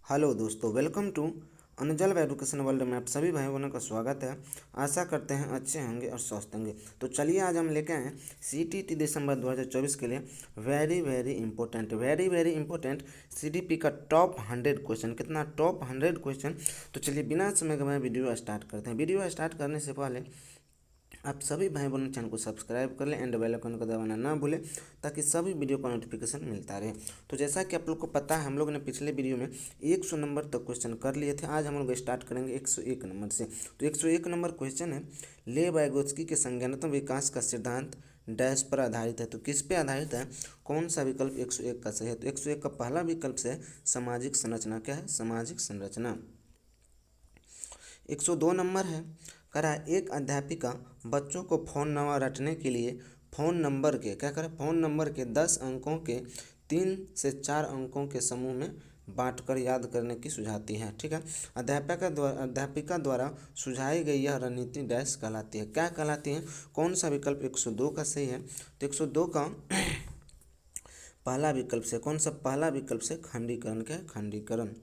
Hello दोस्तों, welcome to अनुजल education world में आप सभी भाई बहनों का स्वागत है। आशा करते हैं अच्छे होंगे और स्वस्थ होंगे। तो चलिए आज हम लेके आए सीटीटी दिसंबर 2024 के लिए वेरी वेरी इंपॉर्टेंट सीडीपी का टॉप 100 क्वेश्चन। कितना टॉप 100 क्वेश्चन। तो चलिए बिना समय गवाए वीडियो स्टार्ट करते हैं। वीडियो स्टार्ट करने से पहले आप सभी भाई बहनों चैनल को सब्सक्राइब कर लें एंड बेल आइकन को दबाना ना भूलें ताकि सभी वीडियो का नोटिफिकेशन मिलता रहे। तो जैसा कि आप लोग को पता है, हम लोग ने पिछले वीडियो में 100 नंबर तक क्वेश्चन कर लिए थे। आज हम लोग स्टार्ट करेंगे 101 नंबर से। तो 101 नंबर क्वेश्चन है, ले वाइगोत्स्की के संज्ञानात्मक विकास का सिद्धांत डैश पर आधारित है। तो किस पे आधारित है, कौन सा विकल्प 101 का सही है। तो 101 का पहला विकल्प से है सामाजिक संरचना। क्या है, सामाजिक संरचना। 102 नंबर है, करा एक अध्यापिका बच्चों को फ़ोन नंबर रटने के लिए फ़ोन नंबर के क्या करें, फ़ोन नंबर के 10 अंकों के 3 से 4 अंकों के समूह में बांटकर याद करने की सुझाती है। ठीक है, अध्यापिका द्वारा सुझाई गई यह रणनीति डैश कहलाती है। क्या कहलाती है, कौन सा विकल्प 102 का सही है। तो 102 का पहला विकल्प से, कौन सा पहला विकल्प से खंडीकरण। क्या है, खंडीकरण।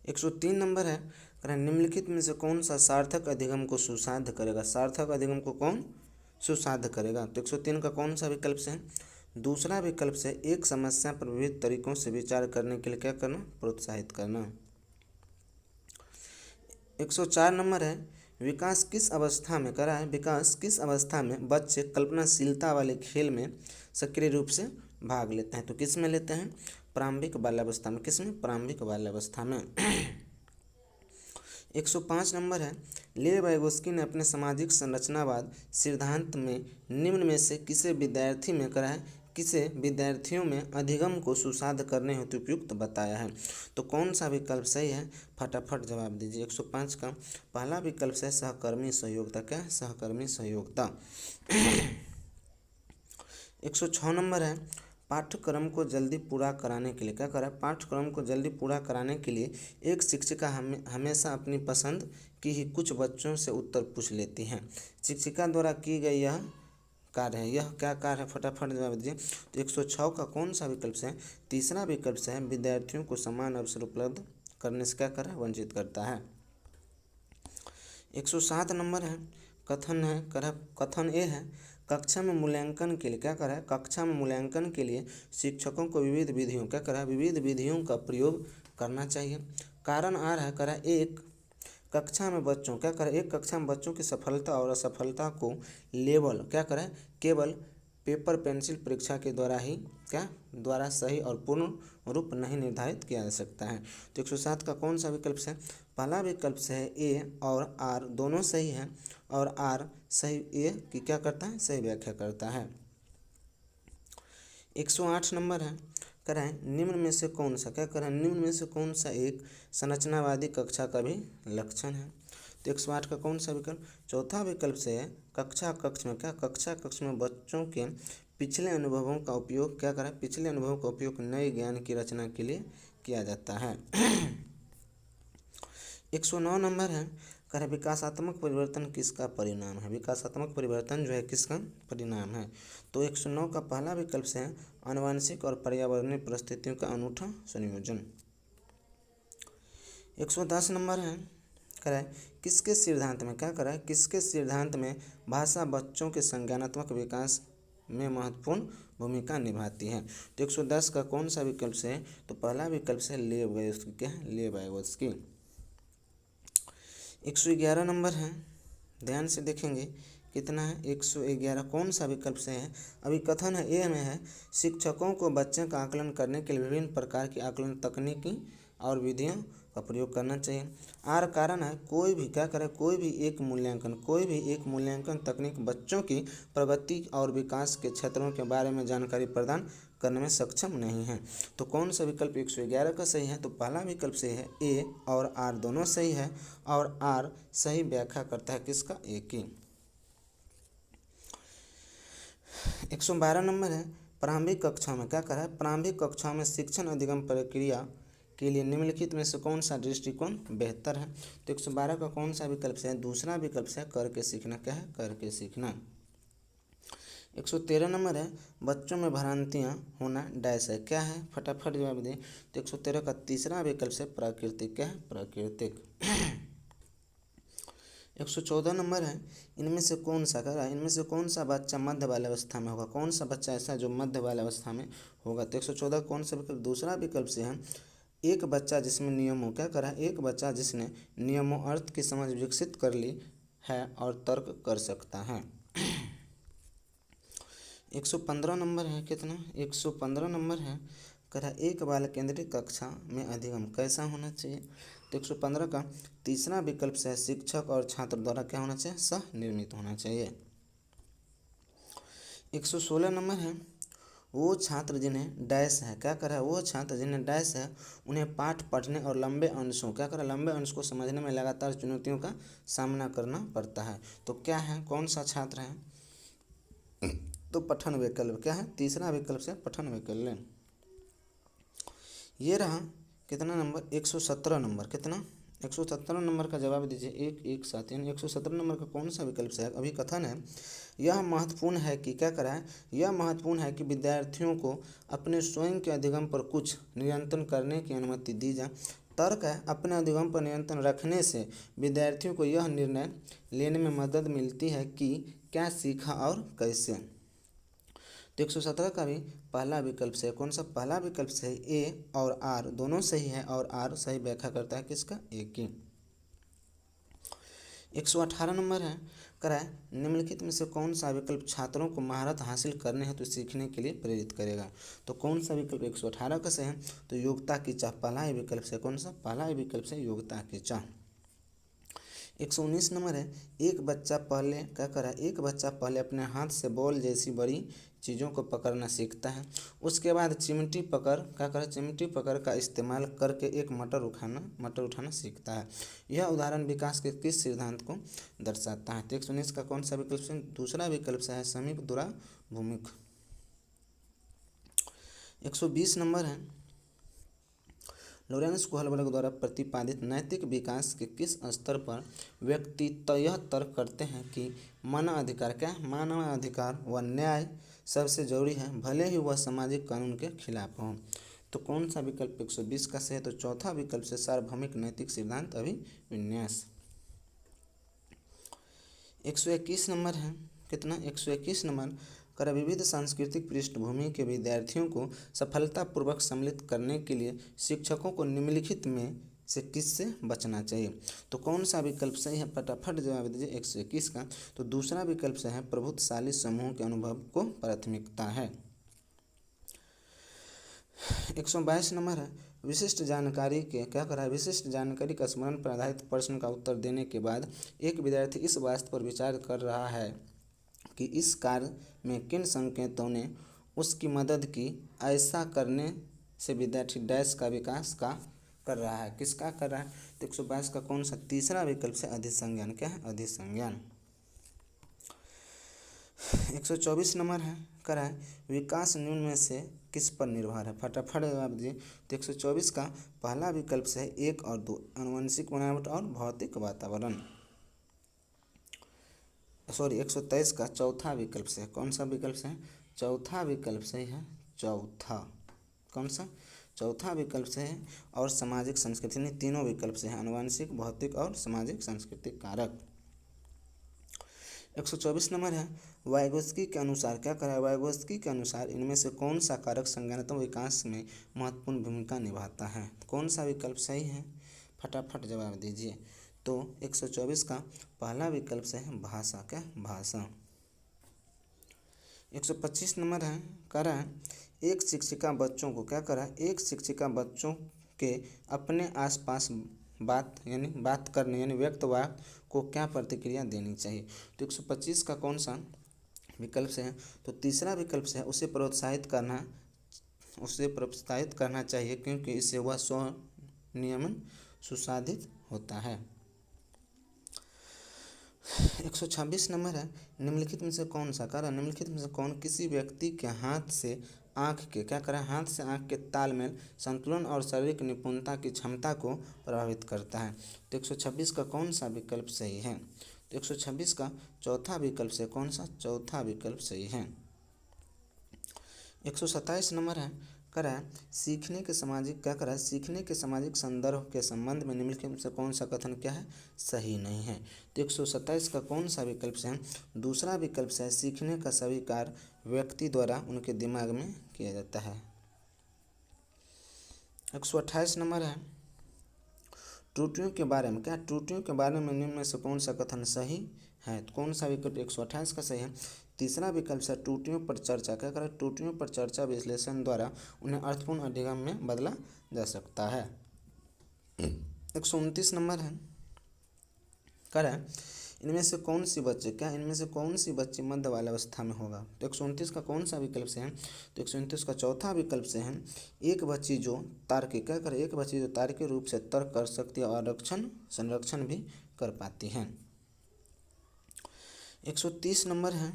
103 नंबर है, निम्नलिखित में से कौन सा सार्थक अधिगम को सुसाध्य करेगा। सार्थक अधिगम को कौन सुसाध्य करेगा। तो 103 का कौन सा विकल्प से है, दूसरा विकल्प से एक समस्या पर विविध तरीकों से विचार करने के लिए क्या करना, प्रोत्साहित करना। 104 नंबर है, विकास किस अवस्था में करा है, विकास किस अवस्था में बच्चे कल्पनाशीलता वाले खेल में सक्रिय रूप से भाग लेते हैं। तो किस में लेते हैं, प्रारंभिक बाल्यावस्था में। किस में, प्रारंभिक बाल्यावस्था में। 105 नंबर है, ले वाइगोत्स्की ने अपने सामाजिक संरचनावाद सिद्धांत में निम्न में से किसे विद्यार्थी में करा है, किसे विद्यार्थियों में अधिगम को सुसाध्य करने हेतु उपयुक्त बताया है। तो कौन सा विकल्प सही है, फटाफट जवाब दीजिए। 105 का पहला विकल्प से सहकर्मी सहयोगिता। क्या है, सहकर्मी सहयोगिता। 106 नंबर है, पाठ्यक्रम को जल्दी पूरा कराने के लिए क्या करा, पाठ्यक्रम को जल्दी पूरा कराने के लिए एक शिक्षिका हमेशा अपनी पसंद की ही कुछ बच्चों से उत्तर पूछ लेती हैं। शिक्षिका द्वारा की गई यह कार्य है, यह क्या कार्य है, फटाफट जवाब दीजिए। तो 106 का कौन सा विकल्प से है, तीसरा विकल्प से है विद्यार्थियों को समान अवसर उपलब्ध करने से क्या करा, वंचित करता है। 107 नंबर है, कथन ए है, कक्षा में मूल्यांकन के लिए क्या करा है, कक्षा में मूल्यांकन के लिए शिक्षकों को विविध विधियों क्या करा, विविध विधियों का प्रयोग करना चाहिए। कारण आ रहा है, करा एक कक्षा में बच्चों क्या करें, एक कक्षा में बच्चों की सफलता और असफलता को लेवल क्या करें, केवल पेपर पेंसिल परीक्षा के द्वारा ही क्या द्वारा सही और पूर्ण रूप नहीं निर्धारित किया जा सकता है। तो 107 का कौन सा विकल्प से, पहला विकल्प से है ए और आर दोनों सही है, और आर सही ए की क्या करता है, सही व्याख्या करता है। 108 नंबर है, कराएं निम्न में से कौन सा क्या करें, निम्न में से कौन सा एक संरचनावादी कक्षा का भी लक्षण है। तो 108 का कौन सा विकल्प, चौथा विकल्प से है कक्षा कक्ष में क्या, कक्षा कक्ष में बच्चों के पिछले अनुभवों का उपयोग क्या करें, पिछले अनुभवों का उपयोग नए ज्ञान की रचना के लिए किया जाता है। 109 नंबर है, कह विकासात्मक परिवर्तन किसका परिणाम है, विकासात्मक परिवर्तन जो है किसका परिणाम है। तो 109 का पहला विकल्प से है आनुवंशिक और पर्यावरणीय परिस्थितियों का अनूठा संयोजन। 110 नंबर है, कराए किसके सिद्धांत में क्या कराए, किसके सिद्धांत में भाषा बच्चों के संज्ञानात्मक विकास में महत्वपूर्ण भूमिका निभाती है। तो 110 का कौन सा विकल्प से है, तो पहला विकल्प से ले वाइगोत्स्की। क्या है, ले वाइगोत्स्की। 111 नंबर है, ध्यान से देखेंगे कितना है, 111 कौन सा विकल्प से है। अभी कथन है ए में है, शिक्षकों को बच्चे का आकलन करने के लिए विभिन्न प्रकार की आकलन तकनीकी और विधियों का प्रयोग करना चाहिए। आर कारण है, कोई भी क्या करे, कोई भी एक मूल्यांकन तकनीक बच्चों की प्रगति और विकास के क्षेत्रों के बारे में जानकारी प्रदान करने में सक्षम नहीं है। तो कौन सा विकल्प 111 का सही है, तो पहला विकल्प से है ए और आर दोनों सही है, और आर सही व्याख्या करता है किसका, ए की। 112 नंबर है, प्रारंभिक कक्षा में क्या करा है, प्रारंभिक कक्षा में शिक्षण अधिगम प्रक्रिया के लिए निम्नलिखित में से कौन सा दृष्टिकोण बेहतर है। तो 112 का कौन सा विकल्प से है, दूसरा विकल्प से करके सीखना। क्या है, करके सीखना। 113 नंबर है, बच्चों में भ्रांतियाँ होना डैश है, क्या है, फटाफट जवाब दें। तो 113 का तीसरा विकल्प से प्राकृतिक, क्या है, प्राकृतिक। 114 नंबर है, इनमें से कौन सा, कह रहा है इनमें से कौन सा बच्चा मध्य बाल्यावस्था में होगा, कौन सा बच्चा ऐसा है जो मध्य बाल्यावस्था में होगा। तो 114 कौन सा विकल्प, दूसरा विकल्प से है, एक बच्चा जिसमें नियमों, क्या करा है, एक बच्चा जिसने नियमों अर्थ की समझ विकसित कर ली है और तर्क कर सकता है। 115 नंबर है, कितना, 115 नंबर है, कह रहा एक बाल केंद्रित कक्षा में अधिगम कैसा होना चाहिए। तो 115 का तीसरा विकल्प से शिक्षक और छात्र द्वारा क्या होना चाहिए, सह निर्मित होना चाहिए। 116 नंबर है, वो छात्र जिन्हें डैश है, क्या करा है, वो छात्र जिन्हें डैश है उन्हें पाठ पढ़ने और लंबे अंशों, क्या करा, लंबे अंश को समझने में लगातार चुनौतियों का सामना करना पड़ता है। तो क्या है, कौन सा छात्र है, तो पठन विकल्प, क्या है, तीसरा विकल्प से पठन विकल्प। ये रहा कितना नंबर, 117 नंबर, कितना, 117 नंबर का जवाब दीजिए एक एक साथ, यानी 117 नंबर का कौन सा विकल्प से है। अभी कथन है, यह महत्वपूर्ण है कि, क्या करा है, यह महत्वपूर्ण है कि विद्यार्थियों को अपने स्वयं के अधिगम पर कुछ नियंत्रण करने की अनुमति दी जाए। तर्क है, अपने अधिगम पर नियंत्रण रखने से विद्यार्थियों को यह निर्णय लेने में मदद मिलती है कि क्या सीखा और कैसे। तो 117 का भी पहला विकल्प से, कौन सा, पहला विकल्प से ए और आर दोनों सही है और आर सही व्याख्या करता है किसका, ए की। 118 नंबर है, कराए निम्नलिखित में से कौन सा विकल्प छात्रों को महारत हासिल करने हेतु सीखने के लिए प्रेरित करेगा। तो कौन सा विकल्प 118 का से है, तो योग्यता की चाह, पहला ही विकल्प से, कौन सा, पहला ही विकल्प से योग्यता की चाह। 119 नंबर है, एक बच्चा पहले, क्या करा, एक बच्चा पहले अपने हाथ से बॉल जैसी बड़ी चीज़ों को पकड़ना सीखता है, उसके बाद चिमटी पकड़, क्या करा, चिमटी पकड़ का इस्तेमाल करके एक मटर उठाना सीखता है। यह उदाहरण विकास के किस सिद्धांत को दर्शाता है। तो 119 का कौन सा विकल्प से, दूसरा विकल्प से है समीप दूरा भूमिक। 120 नंबर है, लॉरेंस कोहलबर्ग द्वारा प्रतिपादित नैतिक विकास के किस स्तर पर व्यक्ति यह तर्क करते हैं कि मानवाधिकार, क्या, मानवाधिकार व न्याय सबसे जरूरी है, भले ही वह सामाजिक कानून के खिलाफ हो। तो कौन सा विकल्प 120 का सही है, तो चौथा विकल्प से सार्वभौमिक नैतिक सिद्धांत अभिविन्यास। 121 नंबर है, कितना, 121 नंबर, कर विविध सांस्कृतिक पृष्ठभूमि के विद्यार्थियों को सफलतापूर्वक सम्मिलित करने के लिए शिक्षकों को निम्नलिखित में से किससे बचना चाहिए। तो कौन सा विकल्प सही है, फटाफट जवाब दीजिए 121 का। तो दूसरा विकल्प से है प्रभुत्वशाली समूह के अनुभव को प्राथमिकता है। 122 नंबर है, विशिष्ट जानकारी के, क्या करा है, विशिष्ट जानकारी का स्मरण पर आधारित प्रश्न का उत्तर देने के बाद एक विद्यार्थी इस बात पर विचार कर रहा है कि इस कार्य में किन संकेतों ने उसकी मदद की। ऐसा करने से विद्यार्थी डैश का विकास का कर रहा है, किसका कर रहा है। तो 122 का कौन सा, तीसरा विकल्प से अधिसंज्ञान, क्या है, अधिसंज्ञान। 124 नंबर है, करा है विकास निम्न में से किस पर निर्भर है, फटाफट जवाब दीजिए। तो 124 का पहला विकल्प से 1 और 2, आनुवंशिक बनावट और भौतिक वातावरण। 123 का चौथा विकल्प से, कौन सा विकल्प से, चौथा विकल्प से है, चौथा, कौन सा, चौथा विकल्प से है और सामाजिक संस्कृति, ने तीनों विकल्प से है आनुवंशिक, भौतिक और सामाजिक सांस्कृतिक कारक। 124 नंबर है, वाइगोत्स्की के अनुसार, क्या करा है, वाइगोत्स्की के अनुसार इनमें से कौन सा कारक संज्ञानात्मक विकास में महत्वपूर्ण भूमिका निभाता है। कौन सा विकल्प सही है, फटाफट जवाब दीजिए। तो 124 का पहला विकल्प से है भाषा, क्या, भाषा। 125 नंबर है, करा है एक शिक्षिका बच्चों को, क्या करा है, एक शिक्षिका बच्चों के अपने आसपास बात करने यानी व्यक्त वाक्य को क्या प्रतिक्रिया देनी चाहिए। तो 125 का कौन सा विकल्प से है, तो तीसरा विकल्प से है उसे प्रोत्साहित करना चाहिए क्योंकि इससे वह स्व नियमन सुसाधित होता है। 126 नंबर है, निम्नलिखित में से कौन सा, करा निम्नलिखित में से कौन किसी व्यक्ति के हाथ से आँख के, क्या करें, हाथ से आँख के तालमेल, संतुलन और शारीरिक निपुणता की क्षमता को प्रभावित करता है। तो 126 का कौन सा विकल्प सही है, तो 126 का चौथा विकल्प से, कौन सा, चौथा विकल्प सही है। 127 नंबर है, करा सीखने के सामाजिक क्या करा सीखने के सामाजिक संदर्भ के संबंध में निम्नलिखित में से कौन सा कथन क्या है, सही नहीं है। तो 127 का कौन सा विकल्प से है, दूसरा विकल्प से है, सीखने का सभी कार्य व्यक्ति द्वारा उनके दिमाग में किया जाता है। 128 नंबर है, त्रुटियों के बारे में क्या, त्रुटियों के बारे में निम्न में से कौन सा कथन सही है। तो कौन सा विकल्प 128 का सही है, तीसरा विकल्प से त्रुटियों पर चर्चा क्या करें, त्रुटियों पर चर्चा विश्लेषण द्वारा उन्हें अर्थपूर्ण अधिगम में बदला जा सकता है। 129 नंबर है, करें इनमें से कौन सी बच्चे क्या, इनमें से कौन सी बच्ची मध्य बाल्यावस्था में होगा। तो 129 का कौन सा विकल्प से है, तो 129 का चौथा विकल्प से है, एक बच्ची जो तार्किक क्या करे, एक बच्ची जो तार्किक रूप से तर्क कर सकती है और आरक्षण संरक्षण भी कर पाती है। 130 नंबर है,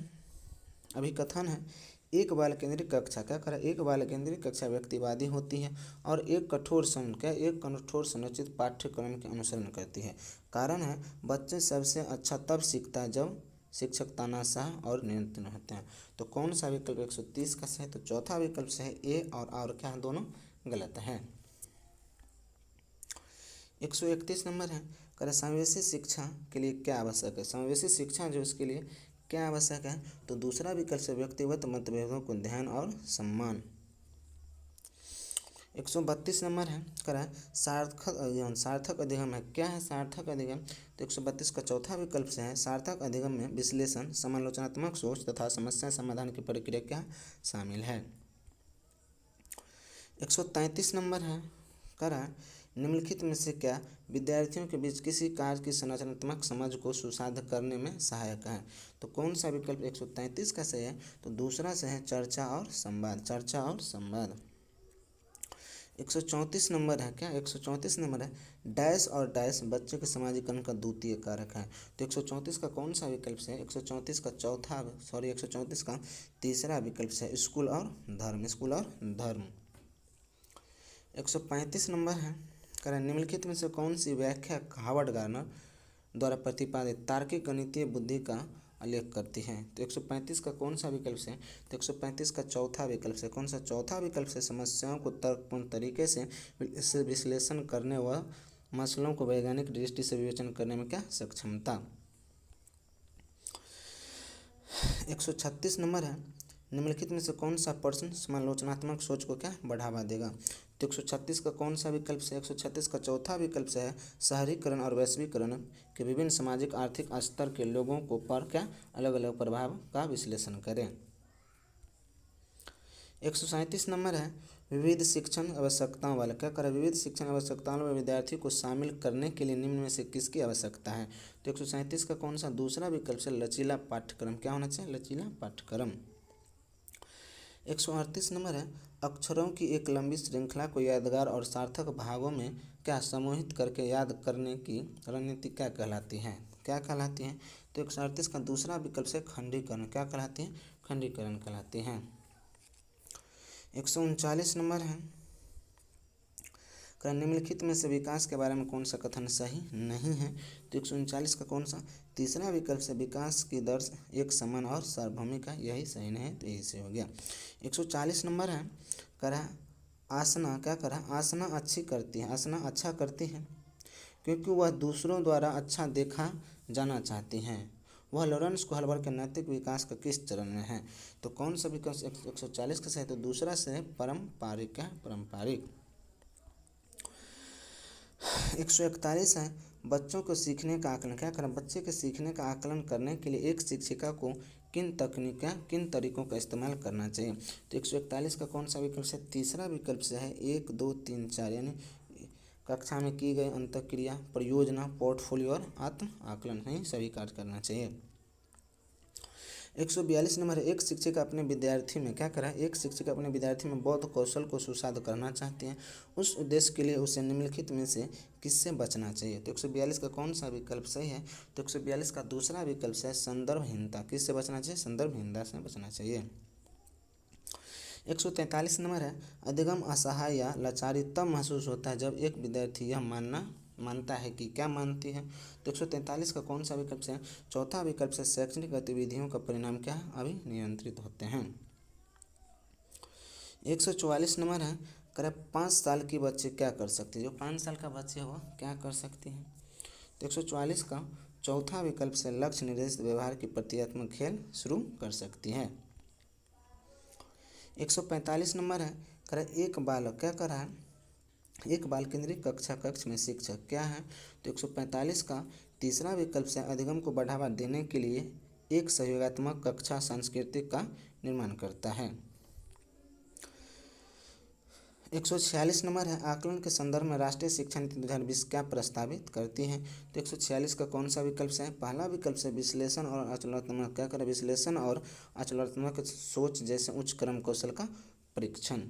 अभी कथन है, एक बाल केंद्रित कक्षा क्या करें, एक बाल केंद्रित कक्षा व्यक्तिवादी होती है और एक कठोर संरचित पाठ्यक्रम के अनुसरण करती है। कारण है, बच्चे सबसे अच्छा तब सीखता है जब शिक्षक तानाशाह और नियंत्रण होते हैं। तो कौन सा विकल्प 130 का सही है, तो चौथा विकल्प से है, ए और क्या है, दोनों गलत है। 131 नंबर है, करें समावेशी शिक्षा के लिए क्या आवश्यक है, समावेशी शिक्षा जो इसके लिए क्या आवश्यक है, तो दूसरा विकल्प से व्यक्तिगत मतभेदों को ध्यान और सम्मान। 132 नंबर है, करें सार्थक अधिगम है, क्या है सार्थक अधिगम, तो 132 का चौथा विकल्प से है, सार्थक अधिगम में विश्लेषण, समालोचनात्मक सोच तथा समस्या समाधान की प्रक्रिया क्या शामिल है। 133 नंबर है, करा निम्नलिखित में से क्या विद्यार्थियों के बीच किसी कार्य की संरचनात्मक समझ को सुसाध्य करने में सहायक है। तो कौन सा विकल्प 133 का सही है, तो दूसरा से है, चर्चा और संवाद, चर्चा और संवाद। 134 नंबर है, क्या 134 नंबर है, डैश और डैश बच्चे के समाजीकरण का द्वितीय कारक है। तो 134 का कौन सा विकल्प से है, 134 का 134 का तीसरा विकल्प से है, स्कूल और धर्म, स्कूल और धर्म। 135 नंबर है, करें निम्नलिखित में से कौन सी व्याख्या हावर्ड गार्नर द्वारा प्रतिपादित तार्किक गणितीय बुद्धि का उल्लेख करती है। तो 135 का कौन सा विकल्प से, तो 135 का चौथा विकल्प से, कौन सा चौथा विकल्प से, समस्याओं को तर्कपूर्ण तरीके से विश्लेषण करने व मसलों को वैज्ञानिक दृष्टि से विवेचन करने में क्या सक्षमता। 136 नंबर है, निम्नलिखित में से कौन सा प्रश्न समालोचनात्मक सोच को क्या बढ़ावा देगा। तो 136 का कौन सा विकल्प से, 136 का चौथा विकल्प से है, शहरीकरण और वैश्वीकरण के विभिन्न सामाजिक आर्थिक स्तर के लोगों को पर क्या अलग अलग प्रभाव का विश्लेषण करें। 137 नंबर है, विविध शिक्षण आवश्यकताओं वाला क्या करें, विविध शिक्षण आवश्यकताओं में विद्यार्थी को शामिल करने के लिए निम्न में से किसकी आवश्यकता है। तो 137 का कौन सा दूसरा विकल्प से, लचीला पाठ्यक्रम क्या होना चाहिए, लचीला पाठ्यक्रम। 138 नंबर है, अक्षरों की एक लंबी श्रृंखला को यादगार और सार्थक भागों में क्या समूहित करके याद करने की रणनीति क्या कहलाती है, क्या कहलाती है। तो 138 का दूसरा विकल्प से खंडीकरण क्या कहलाती है, खंडीकरण कहलाती है। 139 नंबर है, निम्नलिखित में से विकास के बारे में कौन सा कथन सही नहीं है। तो 139 का कौन सा तीसरा विकल्प से, विकास की दर एक समान और सार्वभौमिक है, यही सही नहीं है, तो यही से हो गया। 140 नंबर है, करा आसना क्या करा, आसना अच्छी करती है, आसना अच्छा करती है क्योंकि वह दूसरों द्वारा अच्छा देखा जाना चाहती हैं। वह लॉरेंस कोहलबर्ग के नैतिक विकास का किस चरण में है। तो कौन सा विकल्प 140 का सही है, तो दूसरा से पारंपरिक क्या पारंपरिक। 141 है, बच्चों को सीखने का आकलन क्या करें, बच्चे के सीखने का आकलन करने के लिए एक शिक्षिका को किन तरीकों का इस्तेमाल करना चाहिए। तो 141 का कौन सा विकल्प से, तीसरा विकल्प से है, 1 2 3 4 यानी कक्षा में की गई अंतःक्रिया, परियोजना, पोर्टफोलियो और आत्म आकलन नहीं सभी कार्य करना चाहिए। 142 नंबर है, एक शिक्षक अपने विद्यार्थी में क्या करा, एक शिक्षक अपने विद्यार्थी में बौद्ध कौशल को सुसाध करना चाहते हैं, उस उद्देश्य के लिए उसे निम्नलिखित में से किससे बचना चाहिए। तो 142 का कौन सा विकल्प सही है, तो 142 का दूसरा विकल्प से है, संदर्भहीनता, किससे बचना चाहिए, संदर्भहीनता से बचना चाहिए। 143 नंबर है, अधिगम असहाय या लाचारी तब महसूस होता है जब एक विद्यार्थी यह मानता है कि क्या मानती है। तो 143 का कौन सा विकल्प से, चौथा विकल्प से, शैक्षणिक गतिविधियों का परिणाम क्या है, अभी नियंत्रित होते हैं। 144 नंबर है, कह 5 साल की बच्चे क्या कर सकती है, जो 5 साल का बच्चे हो क्या कर सकती है। तो 144 का चौथा विकल्प से लक्ष्य निर्देशित व्यवहार की प्रतीकात्मक खेल शुरू कर सकती है। 145 नंबर है, कह एक बालक क्या कर रहा है, एक बाल केंद्रीय कक्षा कक्ष में शिक्षक क्या है। तो 145 का तीसरा विकल्प से अधिगम को बढ़ावा देने के लिए एक सहयोगात्मक कक्षा संस्कृति का निर्माण करता है। 146 नंबर है, आकलन के संदर्भ में राष्ट्रीय शिक्षा नीति 2020 क्या प्रस्तावित करती है। तो 146 का कौन सा विकल्प से है, पहला विकल्प से विश्लेषण और आचरणात्मक क्या करें, विश्लेषण और आचरणात्मक सोच जैसे उच्च क्रम कौशल का परीक्षण।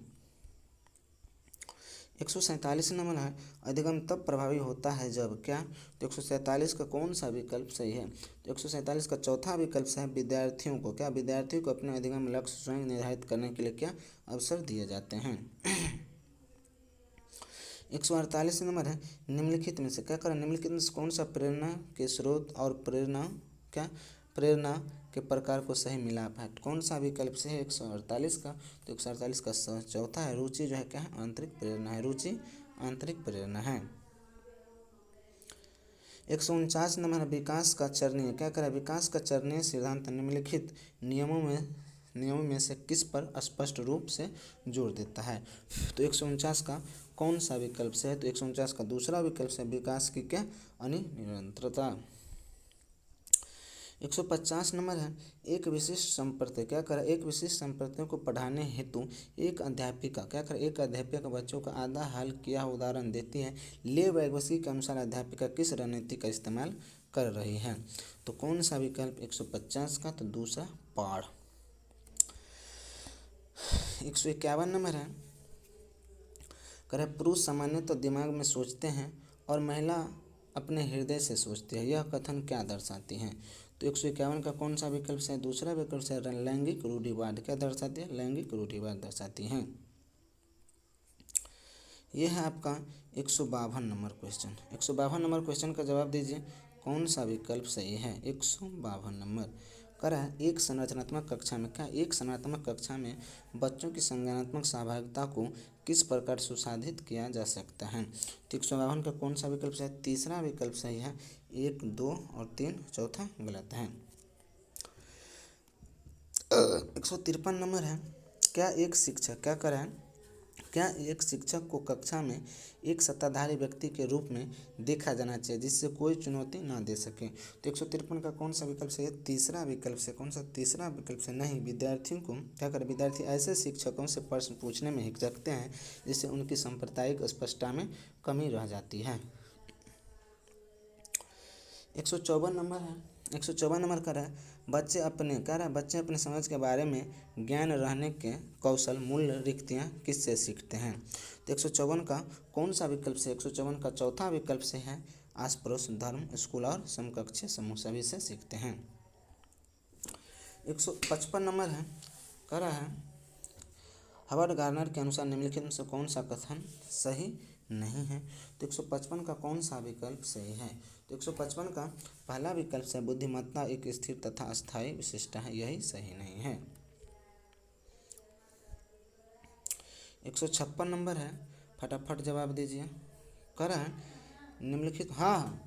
147 नंबर है, अधिगम तब प्रभावी होता है जब क्या। तो 147 का कौन सा विकल्प सही है। तो 147 का चौथा विकल्प से है विद्यार्थियों को क्या, विद्यार्थियों को अपने अधिगम लक्ष्य स्वयं निर्धारित करने के लिए क्या अवसर दिए जाते हैं। 148 नंबर है, निम्नलिखित में से क्या करें, निम्नलिखित में से कौन सा प्रेरणा के स्रोत और प्रेरणा के प्रकार को सही मिलाप है। कौन सा विकल्प से है 148 का। तो 148 का चौथा है, रुचि जो है क्या है, आंतरिक प्रेरणा है, रुचि आंतरिक प्रेरणा है। 149 नंबर है, विकास का चरणीय क्या करें, विकास का चरणीय सिद्धांत निम्नलिखित नियमों में से किस पर स्पष्ट रूप से जोर देता है। तो 149 का कौन सा विकल्प से है। तो 149 का दूसरा विकल्प से विकास की क्या अनिरंतरता। 150 नंबर है, एक विशिष्ट संप्रदाय क्या करे, एक विशिष्ट संप्रदायों को पढ़ाने हेतु एक अध्यापिका क्या करे, एक अध्यापिका बच्चों का आधा हल किया उदाहरण देती है। ले वैगवसी के अनुसार अध्यापिका किस रणनीति का इस्तेमाल कर रही है। तो कौन सा विकल्प 150 का, तो दूसरा पाढ़। 151 नंबर है, करे पुरुष सामान्यतः तो दिमाग में सोचते हैं और महिला अपने हृदय से सोचती है, यह कथन क्या दर्शाती हैं। तो 151 का कौन सा विकल्प से, दूसरा विकल्प से लैंगिक रूढ़िवाद क्या दर्शाती है, लैंगिक रूढ़िवाद दर्शाती हैं। यह है आपका 152 नंबर क्वेश्चन। 152 नंबर क्वेश्चन का जवाब दीजिए, कौन सा विकल्प सही है। 152 नंबर कर रहा है, एक संरचनात्मक कक्षा में क्या, एक संरचनात्मक कक्षा में बच्चों की संज्ञानात्मक सहभागिता को किस प्रकार सुसाधित किया जा सकता है। तो 152 का कौन सा विकल्प है, तीसरा विकल्प सही है, 1, 2 और 3, चौथा गलत है। 153 नंबर है, क्या एक शिक्षक क्या कर रहा है, क्या एक शिक्षक को कक्षा में एक सत्ताधारी व्यक्ति के रूप में देखा जाना चाहिए जिससे कोई चुनौती ना दे सके। तो 153 का कौन सा विकल्प से, तीसरा विकल्प से, कौन सा तीसरा विकल्प से नहीं, विद्यार्थियों को क्या करें, विद्यार्थी ऐसे शिक्षकों से प्रश्न पूछने में हिचकते हैं जिससे उनकी सांप्रदायिक स्पष्टता में कमी रह जाती है। 154 नंबर है, 154 नंबर का है, बच्चे अपने समाज के बारे में ज्ञान रहने के कौशल मूल्य रिक्तियाँ किससे सीखते हैं। तो 154 का कौन सा विकल्प से, 154 का चौथा विकल्प से है, आस पड़ोस, धर्म, स्कूल और समकक्षीय समूह सभी से सीखते हैं। 155 नंबर है, कह रहा है हावर्ड गार्नर के अनुसार निम्नलिखित में से कौन सा कथन सही नहीं है। तो 155 का कौन सा विकल्प सही है। तो 155 का पहला विकल्प से बुद्धिमत्ता एक स्थिर तथा अस्थायी विशिष्टता है, यही सही नहीं है। 156 नंबर है, फटाफट जवाब दीजिए। कह रहा है निम्नलिखित, हाँ